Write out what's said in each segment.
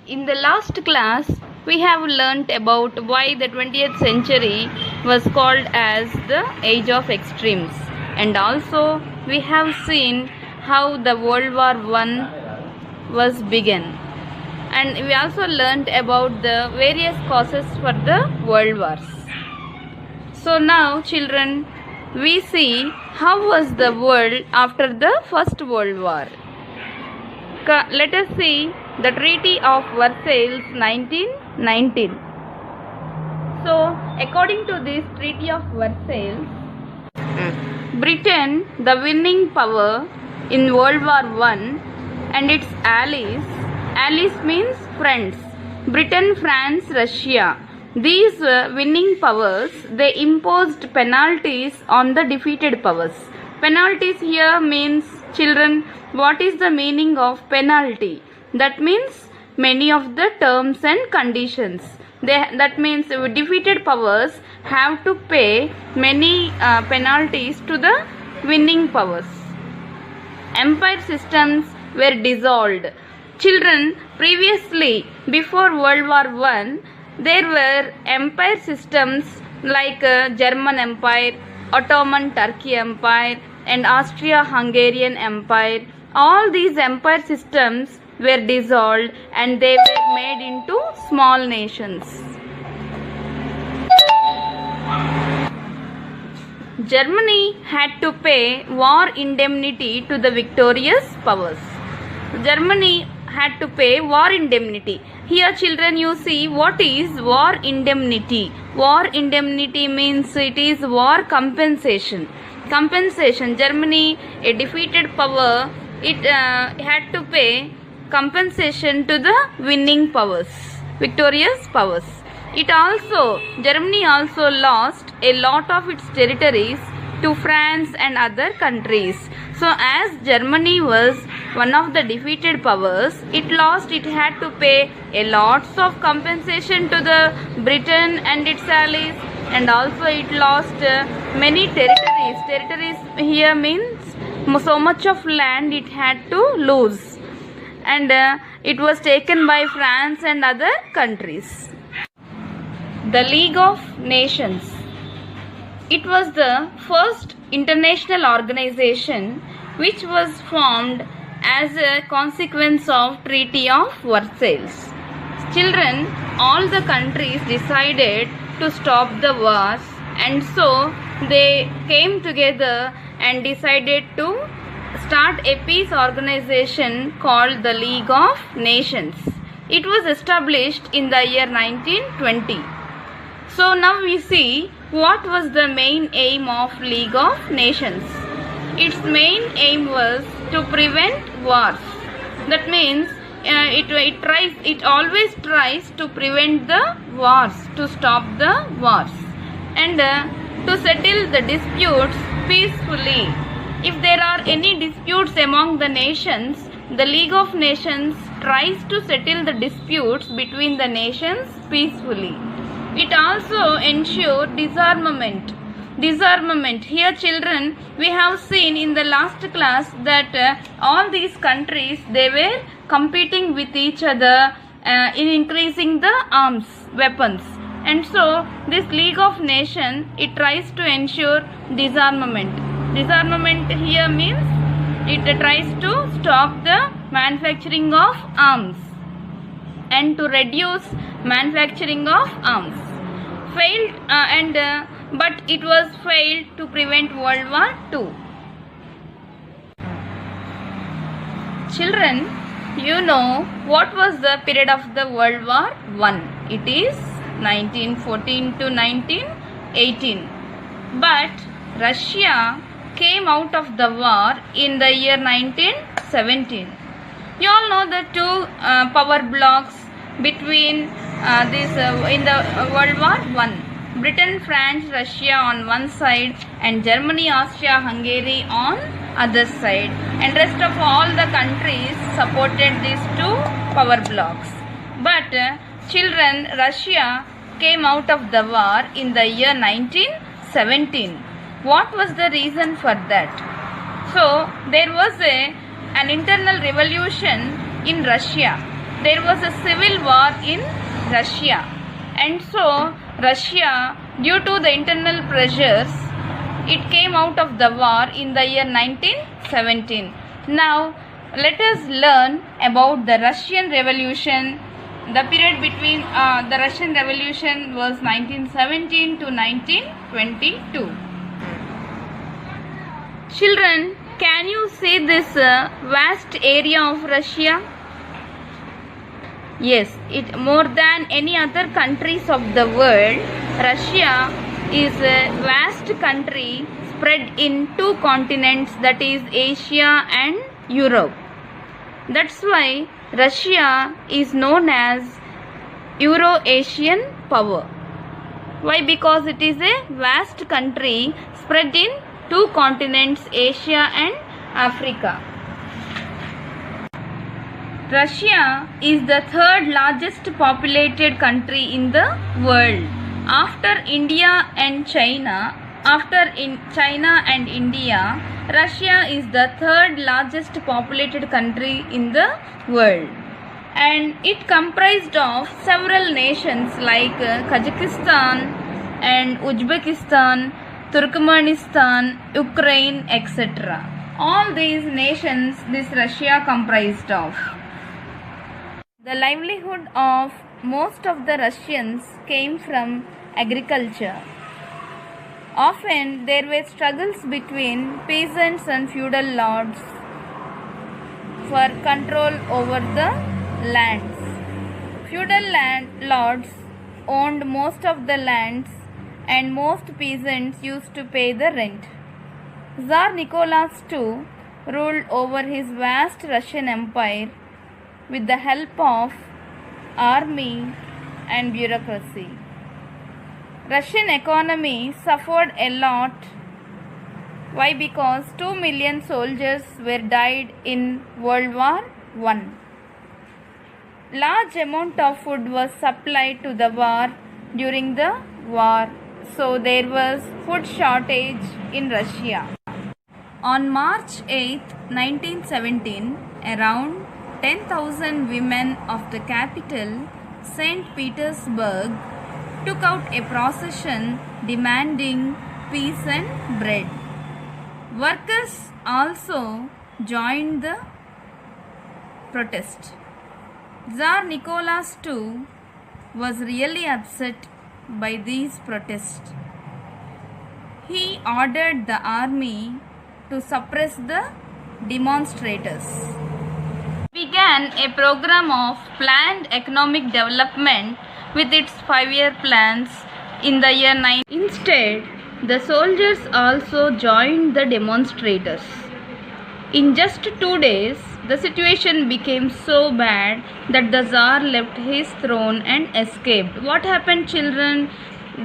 In the last class, we have learnt about why the 20th century was called as the age of extremes, and also we have seen how the World War I was begun, and we also learnt about the various causes for the world wars. So now, children, we see how was the world after the First World War. Let us see the Treaty of Versailles 1919. So, according to this Treaty of Versailles, Britain, the winning power in World War I, and its allies means friends, Britain, France, Russia. These winning powers, they imposed penalties on the defeated powers. Penalties here means, children, what is the meaning of penalty? That means many of the terms and conditions. That means defeated powers have to pay many penalties to the winning powers. Empire systems were dissolved. Children, previously, before World War I, there were empire systems like German Empire, Ottoman Turkey Empire, and Austria-Hungarian Empire. All these empire systems were dissolved and they were made into small nations. Germany had to pay war indemnity to the victorious powers. Germany had to pay war indemnity. Here, children, you see what is war indemnity. War indemnity means it is war compensation. Compensation. Germany, a defeated power, it had to pay compensation to the winning powers, victorious powers. Germany also lost a lot of its territories to France and other countries. So as Germany was one of the defeated powers, it had to pay a lots of compensation to the Britain and its allies, and also it lost many territories. Territories here means so much of land it had to lose, and it was taken by France and other countries. The League of Nations. It was the first international organization which was formed as a consequence of Treaty of Versailles. Children, all the countries decided to stop the wars, and so they came together and decided to start a peace organization called the League of Nations. It was established in the year 1920. So now we see what was the main aim of League of Nations. Its main aim was to prevent wars. That means it always tries to prevent the wars, to stop the wars, and to settle the disputes peacefully. If there are any disputes among the nations, the League of Nations tries to settle the disputes between the nations peacefully. It also ensured disarmament. Disarmament. Here, children, we have seen in the last class that all these countries, they were competing with each other in increasing the arms, weapons. And so, this League of Nations, it tries to ensure disarmament. Disarmament here means it tries to stop the manufacturing of arms and to reduce manufacturing of arms. But it was failed to prevent World War II. Children, you know what was the period of the World War I? It is 1914 to 1918. But Russia came out of the war in the year 1917. You all know the two power blocks between in the World War I. Britain, France, Russia on one side, and Germany, Austria, Hungary on other side, and rest of all the countries supported these two power blocks. But children, Russia came out of the war in the year 1917. What was the reason for that? So there was an internal revolution in Russia. there was a civil war in Russia, and so Russia, due to the internal pressures, it came out of the war in the year 1917. Now let us learn about the Russian Revolution. The period between the Russian Revolution was 1917 to 1922. Children, can you see this vast area of Russia? Yes, it more than any other countries of the world, Russia is a vast country spread in two continents, that is Asia and Europe. That's why Russia is known as Euro-Asian power. Why? Because it is a vast country spread in two continents, Asia and Africa. Russia is the third largest populated country in the world. After India and China, China and India, Russia is the third largest populated country in the world. And it comprised of several nations like Kazakhstan and Uzbekistan, Turkmenistan, Ukraine, etc. All these nations this Russia comprised of. The livelihood of most of the Russians came from agriculture. Often there were struggles between peasants and feudal lords for control over the lands. Feudal lords owned most of the lands and most peasants used to pay the rent. Tsar Nicholas II ruled over his vast Russian empire with the help of army and bureaucracy. Russian economy suffered a lot. Why? Because 2 million soldiers were died in World War I. Large amount of food was supplied to the war during the war, so there was food shortage in Russia. On March 8, 1917, around 10,000 women of the capital, St. Petersburg, took out a procession demanding peace and bread. Workers also joined the protest. Tsar Nicholas II was really upset by these protests. He ordered the army to suppress the demonstrators. Began a program of planned economic development with its 5-year plans in the year 9. Instead, the soldiers also joined the demonstrators. In just 2 days, the situation became so bad that the Tsar left his throne and escaped. What happened, children?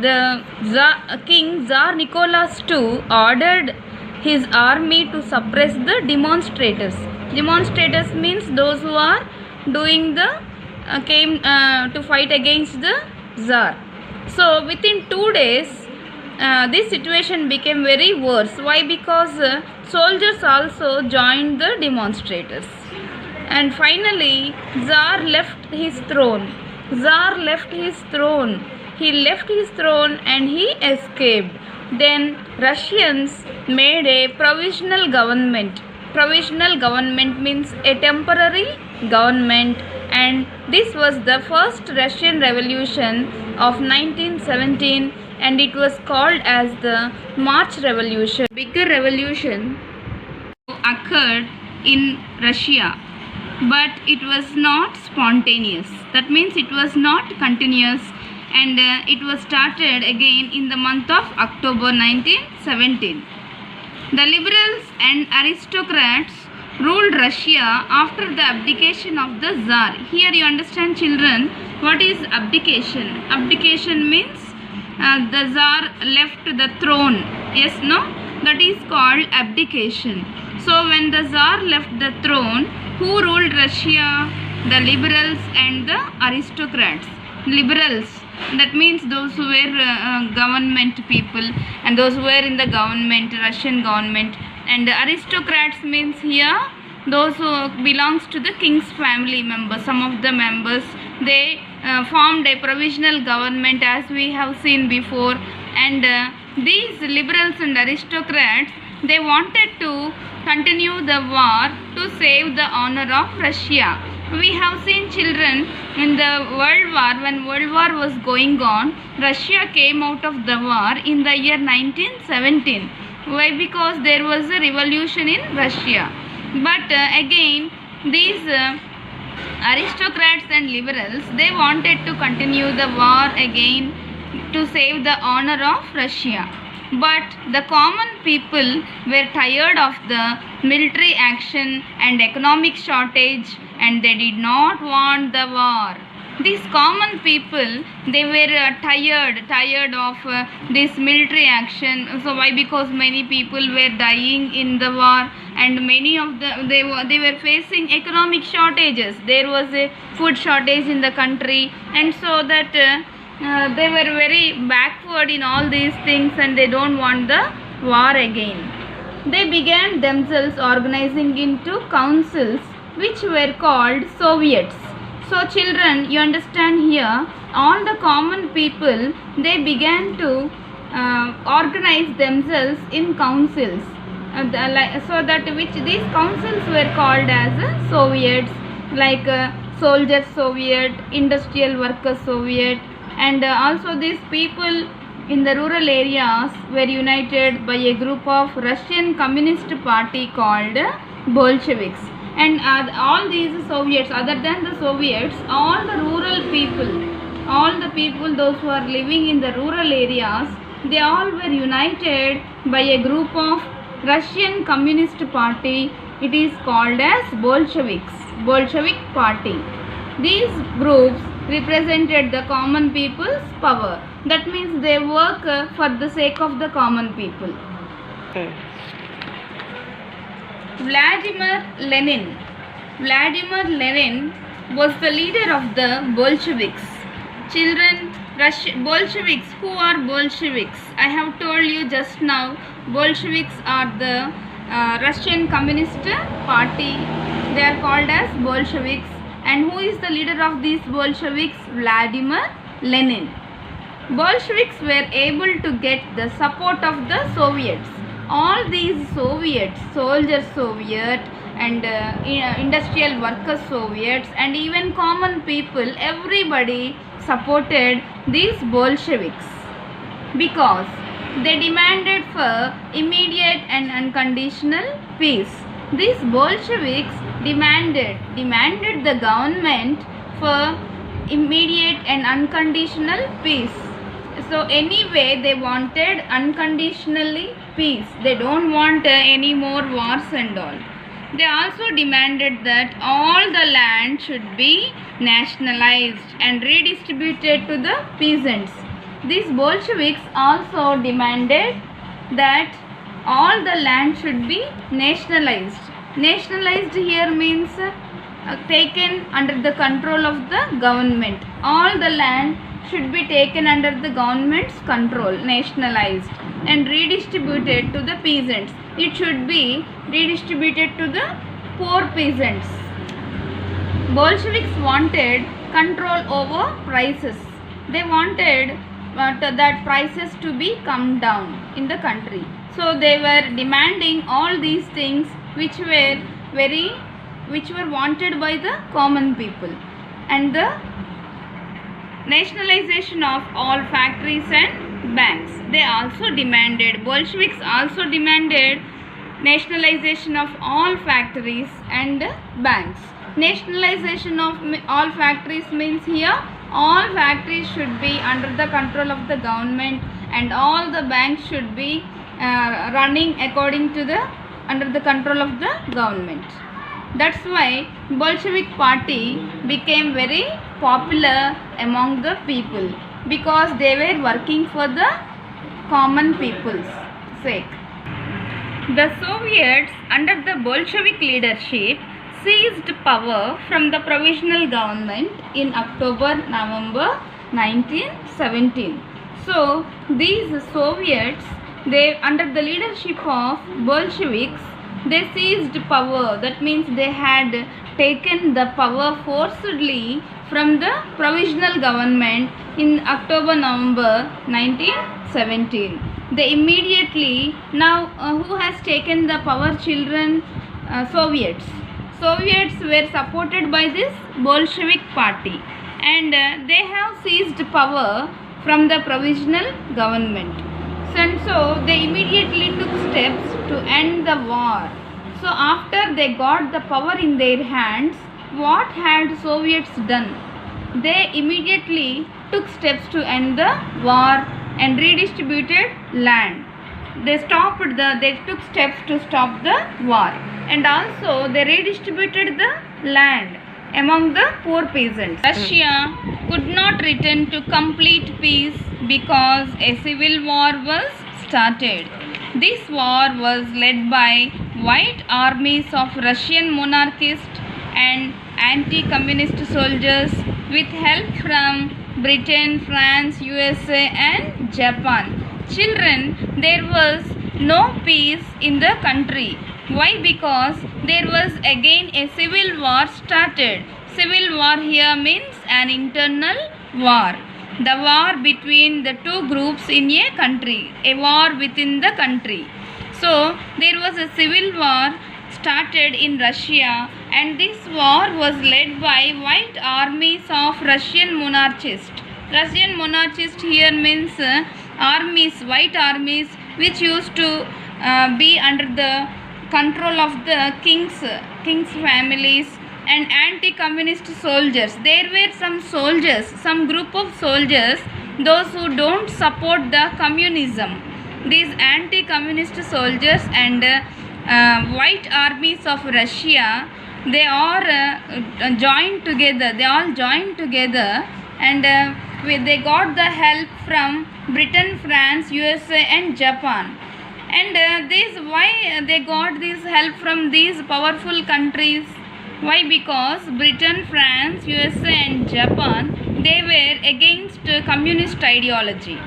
The King Tsar Nicholas II ordered his army to suppress the demonstrators. Demonstrators means those who are doing the came to fight against the Tsar. So within 2 days, this situation became very worse. Why? Because soldiers also joined the demonstrators. And finally, Tsar left his throne. Tsar left his throne. He left his throne and he escaped. Then Russians made a provisional government. Provisional government means a temporary government, and this was the first Russian Revolution of 1917, and it was called as the March Revolution. Bigger revolution occurred in Russia, but it was not spontaneous. That means it was not continuous, and it was started again in the month of October 1917. The liberals and aristocrats ruled Russia after the abdication of the Tsar. Here you understand, children, what is abdication? Abdication means the Tsar left the throne. Yes, no? That is called abdication. So when the Tsar left the throne, who ruled Russia? The liberals and the aristocrats. Liberals, that means those who were government people and those who were in the government, Russian government. And the aristocrats means here those who belongs to the king's family members, some of the members, they formed a provisional government, as we have seen before. And these liberals and aristocrats, they wanted to continue the war to save the honor of Russia. We have seen children in the World War. When World War was going on, Russia came out of the war in the year 1917. Why? Because there was a revolution in Russia. But again, these aristocrats and liberals, they wanted to continue the war again to save the honor of Russia. But the common people were tired of the military action and economic shortage, and they did not want the war. These common people, they were tired of this military action. So why? Because many people were dying in the war, and many of they were facing economic shortages. There was a food shortage in the country, and so that they were very backward in all these things, and they don't want the war again. They began themselves organizing into councils, which were called Soviets. So children, you understand here, all the common people, they began to organize themselves in councils. So that which these councils were called as Soviets, like Soldiers Soviet, Industrial Workers Soviet, and also these people in the rural areas were united by a group of Russian Communist Party called Bolsheviks. And all these Soviets, other than the Soviets, all the rural people, those who are living in the rural areas, they all were united by a group of Russian Communist Party. It is called as Bolsheviks, Bolshevik Party. These groups represented the common people's power. That means they work for the sake of the common people. Vladimir Lenin. Vladimir Lenin was the leader of the Bolsheviks. Children, Bolsheviks, who are Bolsheviks? I have told you just now, Bolsheviks are the Russian Communist Party. They are called as Bolsheviks. And who is the leader of these Bolsheviks? Vladimir Lenin. Bolsheviks were able to get the support of the Soviets. All these Soviets, Soldiers Soviet and Industrial Workers Soviets, and even common people, everybody supported these Bolsheviks because they demanded for immediate and unconditional peace. These Bolsheviks demanded the government for immediate and unconditional peace. So anyway, they wanted unconditionally peace. They don't want any more wars and all. They also demanded that all the land should be nationalized and redistributed to the peasants. These Bolsheviks also demanded that all the land should be nationalized. Nationalized here means taken under the control of the government. All the land should be taken under the government's control, nationalized, and redistributed to the peasants. It should be redistributed to the poor peasants. Bolsheviks wanted control over prices. They wanted that prices to be come down in the country. So they were demanding all these things which were wanted by the common people. And the nationalization of all factories and banks. They also demanded, Bolsheviks also demanded nationalization of all factories and banks. Nationalization of all factories means here all factories should be under the control of the government, and all the banks should be running according to the under the control of the government. That's why Bolshevik party became very popular among the people, because they were working for the common people's sake. The Soviets under the Bolshevik leadership seized power from the provisional government in October-November 1917. So these Soviets, they under the leadership of Bolsheviks, they seized power. That means they had taken the power forcibly from the provisional government in October-November 1917. They immediately, now who has taken the power, children? Soviets. Soviets were supported by this Bolshevik party, and they have seized power from the provisional government. And so they immediately took steps to end the war. So after they got the power in their hands, what had Soviets done? They immediately took steps to end the war and redistributed land. They took steps to stop the war, and also they redistributed the land among the poor peasants. Russia could not return to complete peace because a civil war was started. This war was led by white armies of Russian monarchists and anti-communist soldiers with help from Britain, France, USA and Japan. Children, there was no peace in the country. Why? Because there was again a civil war started. Civil war here means an internal war. The war between the two groups in a country. A war within the country. So, there was a civil war started in Russia, and this war was led by white armies of Russian monarchists. Russian monarchists here means armies, white armies which used to be under the control of the king's families, and anti-communist soldiers. There were some soldiers, some group of soldiers, those who don't support the communism. These anti-communist soldiers and white armies of Russia, they all joined together. They all joined together, and they got the help from Britain, France, USA and Japan. And why they got this help from these powerful countries? Why? Because Britain, France, USA and Japan, they were against communist ideology.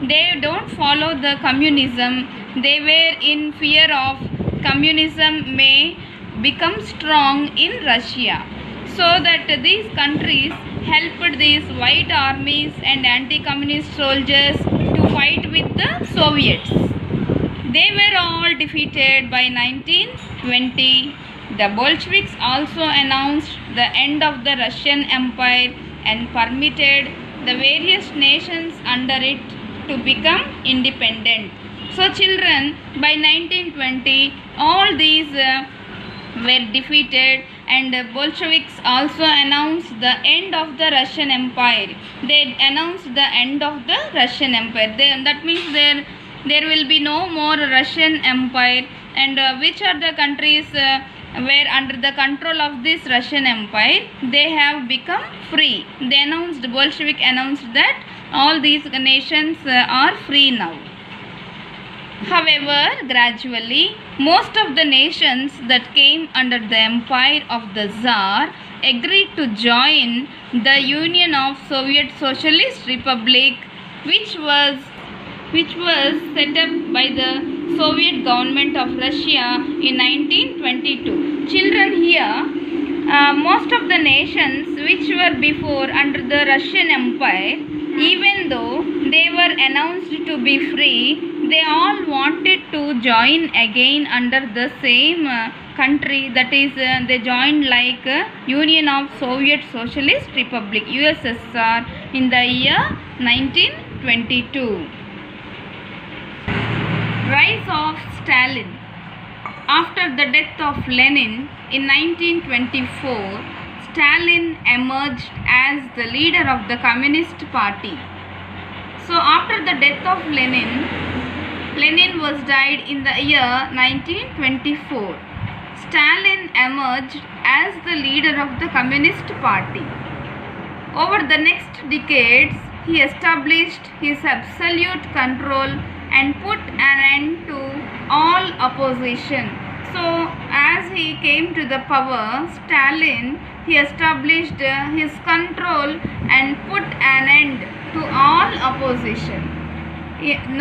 They don't follow the communism. They were in fear of communism may become strong in Russia. So that these countries helped these white armies and anti-communist soldiers to fight with the Soviets. They were all defeated by 1920. The Bolsheviks also announced the end of the Russian Empire and permitted the various nations under it to become independent. So children, by 1920 all these were defeated, and the Bolsheviks also announced the end of the Russian Empire. They announced the end of the Russian Empire. That means there will be no more Russian Empire. And which are the countries were under the control of this Russian Empire? They have become free. They announced, Bolshevik announced that all these nations are free now. However, gradually, most of the nations that came under the empire of the Tsar agreed to join the Union of Soviet Socialist Republic, which was set up by the Soviet government of Russia in 1922. Children, here, most of the nations which were before under the Russian Empire, even though they were announced to be free, they all wanted to join again under the same country, that is they joined like Union of Soviet Socialist Republic, USSR, in the year 1922. Rise of Stalin. After the death of Lenin in 1924, Stalin emerged as the leader of the Communist Party. So after the death of Lenin was died in the year 1924. Stalin emerged as the leader of the Communist Party. Over the next decades, he established his absolute control and put an end to all opposition. So as he came to the power, Stalin, he established his control and put an end to all opposition. No